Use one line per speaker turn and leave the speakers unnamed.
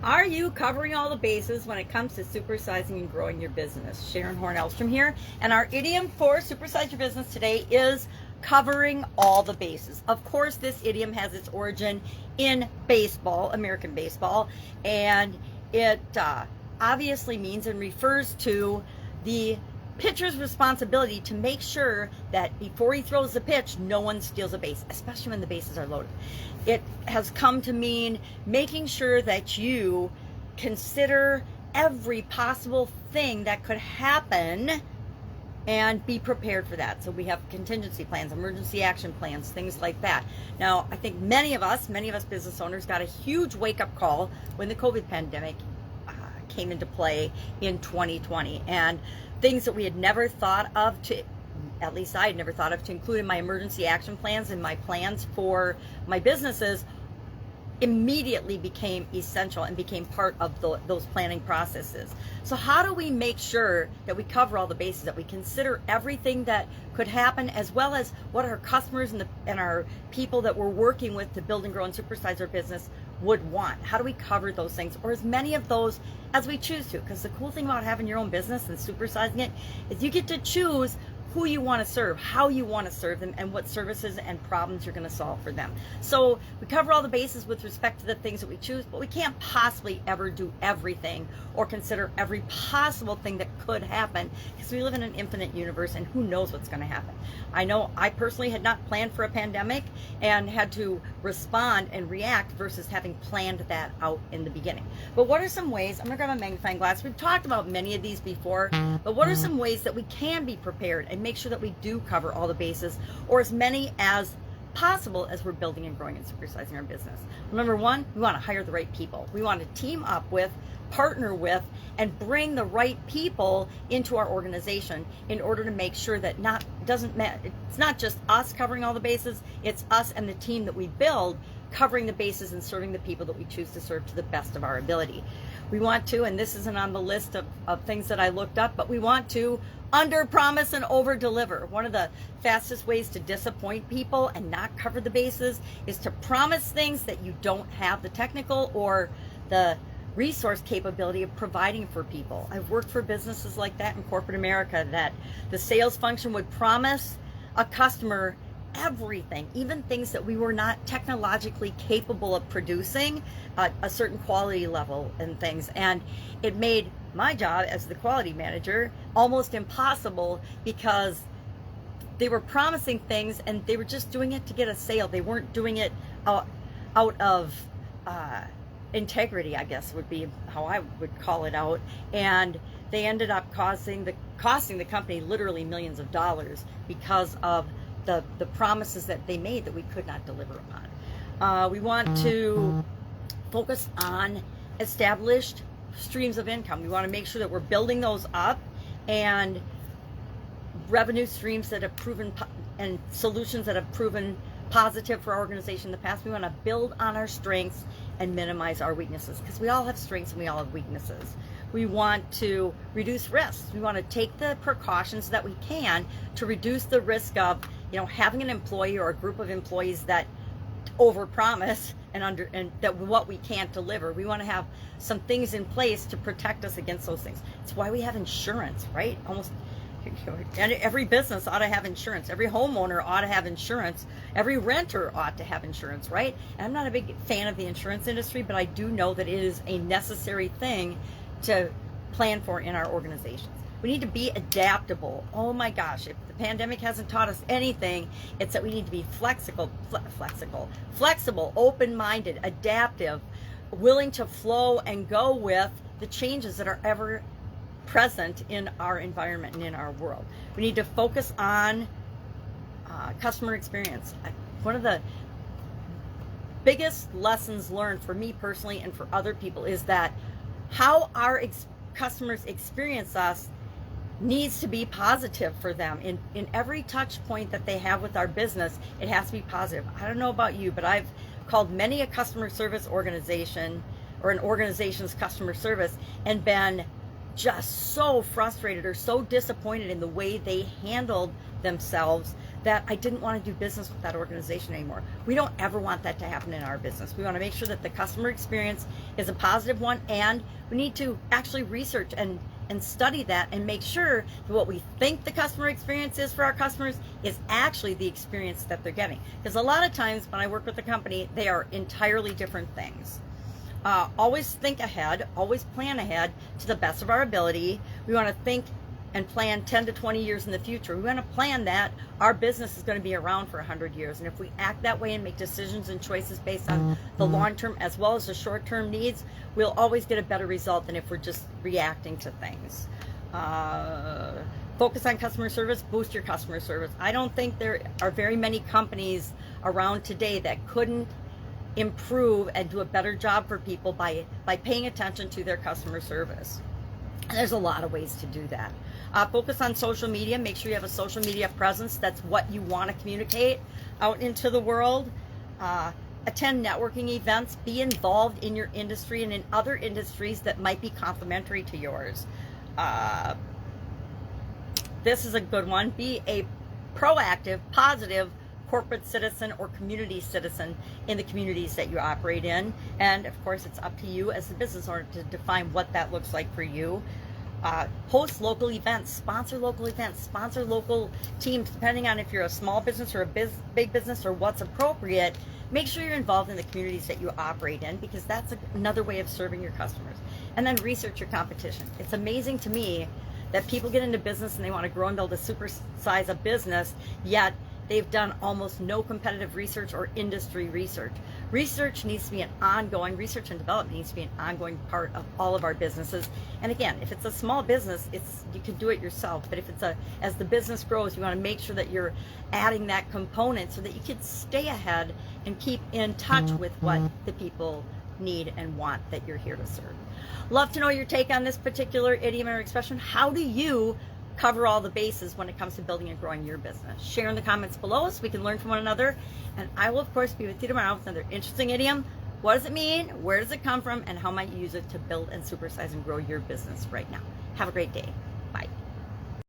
Are you covering all the bases when it comes to supersizing and growing your business? Sharon Horne-Ellstrom here, and our idiom for supersize your business today is covering all the bases. Of course, this idiom has its origin in baseball, American baseball, and it obviously means and refers to the pitcher's responsibility to make sure that before he throws the pitch, no one steals a base, especially when the bases are loaded. It has come to mean making sure that you consider every possible thing that could happen and be prepared for that. So we have contingency plans, emergency action plans, things like that. Now, I think many of us business owners got a huge wake-up call when the COVID pandemic came into play in 2020, and things that we had never thought of to, at least I had never thought of to include in my emergency action plans and my plans for my businesses immediately became essential and became part of those planning processes. So how do we make sure that we cover all the bases, that we consider everything that could happen, as well as what our customers and our people that we're working with to build and grow and supersize our business would want? How do we cover those things, or as many of those as we choose to? Because the cool thing about having your own business and supersizing it is you get to choose who you want to serve, how you want to serve them, and what services and problems you're going to solve for them. So we cover all the bases with respect to the things that we choose, but we can't possibly ever do everything or consider every possible thing that could happen, because we live in an infinite universe and who knows what's going to happen. I know I personally had not planned for a pandemic and had to respond and react versus having planned that out in the beginning. But what are some ways, I'm going to grab a magnifying glass, we've talked about many of these before, but what are some ways that we can be prepared and make sure that we do cover all the bases, or as many as possible, as we're building and growing and supersizing our business? Number one, we want to hire the right people. We want to team up with, partner with, and bring the right people into our organization in order to make sure that it's not just us covering all the bases, it's us and the team that we build covering the bases and serving the people that we choose to serve to the best of our ability. We want to, and this isn't on the list of things that I looked up, but we want to under promise and over deliver. One of the fastest ways to disappoint people and not cover the bases is to promise things that you don't have the technical or the resource capability of providing for people. I've worked for businesses like that in corporate America, that the sales function would promise a customer everything, even things that we were not technologically capable of producing at a certain quality level and things. And it made my job as the quality manager almost impossible, because they were promising things and they were just doing it to get a sale. They weren't doing it out of integrity, I guess would be how I would call it out. And they ended up costing the company literally millions of dollars because of the promises that they made that we could not deliver upon. We want to focus on established streams of income. We want to make sure that we're building those up, and revenue streams that have proven and solutions that have proven positive for our organization in the past. We want to build on our strengths and minimize our weaknesses, because we all have strengths and we all have weaknesses. We want to reduce risks. We want to take the precautions that we can to reduce the risk of, having an employee or a group of employees that overpromise and that what we can't deliver. We want to have some things in place to protect us against those things. It's why we have insurance, right? Almost every business ought to have insurance. Every homeowner ought to have insurance. Every renter ought to have insurance, right? And I'm not a big fan of the insurance industry, but I do know that it is a necessary thing to plan for in our organizations. We need to be adaptable. Oh my gosh, if the pandemic hasn't taught us anything, it's that we need to be flexible, open-minded, adaptive, willing to flow and go with the changes that are ever present in our environment and in our world. We need to focus on customer experience. One of the biggest lessons learned for me personally and for other people is that how our customers experience us needs to be positive for them. In every touch point that they have with our business, it has to be positive. I don't know about you, but I've called many a customer service organization or an organization's customer service and been just so frustrated or so disappointed in the way they handled themselves that I didn't want to do business with that organization anymore. We don't ever want that to happen in our business. We want to make sure that the customer experience is a positive one, and we need to actually research and study that and make sure that what we think the customer experience is for our customers is actually the experience that they're getting. Because a lot of times when I work with a company, they are entirely different things. Always think ahead, always plan ahead to the best of our ability. We want to think and plan 10 to 20 years in the future. We want to plan that our business is going to be around for 100 years. And if we act that way and make decisions and choices based on the long-term as well as the short-term needs, we'll always get a better result than if we're just reacting to things. Focus on customer service, boost your customer service. I don't think there are very many companies around today that couldn't improve and do a better job for people by paying attention to their customer service. And there's a lot of ways to do that. Focus on social media. Make sure you have a social media presence. That's what you want to communicate out into the world. Attend networking events. Be involved in your industry and in other industries that might be complementary to yours. This is a good one. Be a proactive, positive corporate citizen or community citizen in the communities that you operate in. And of course, it's up to you as the business owner to define what that looks like for you. Host local events, sponsor local events, sponsor local teams, depending on if you're a small business or a big business or what's appropriate. Make sure you're involved in the communities that you operate in, because that's another way of serving your customers. And then research your competition. It's amazing to me that people get into business and they want to grow and build a super size of business, yet they've done almost no competitive research or industry research. Research needs to be an ongoing, research and development needs to be an ongoing part of all of our businesses. And again, if it's a small business, you can do it yourself. But if it's as the business grows, you want to make sure that you're adding that component so that you can stay ahead and keep in touch with what the people need and want that you're here to serve. Love to know your take on this particular idiom or expression. How do you cover all the bases when it comes to building and growing your business? Share in the comments below so we can learn from one another. And I will, of course, be with you tomorrow with another interesting idiom. What does it mean? Where does it come from? And how might you use it to build and supersize and grow your business right now? Have a great day. Bye.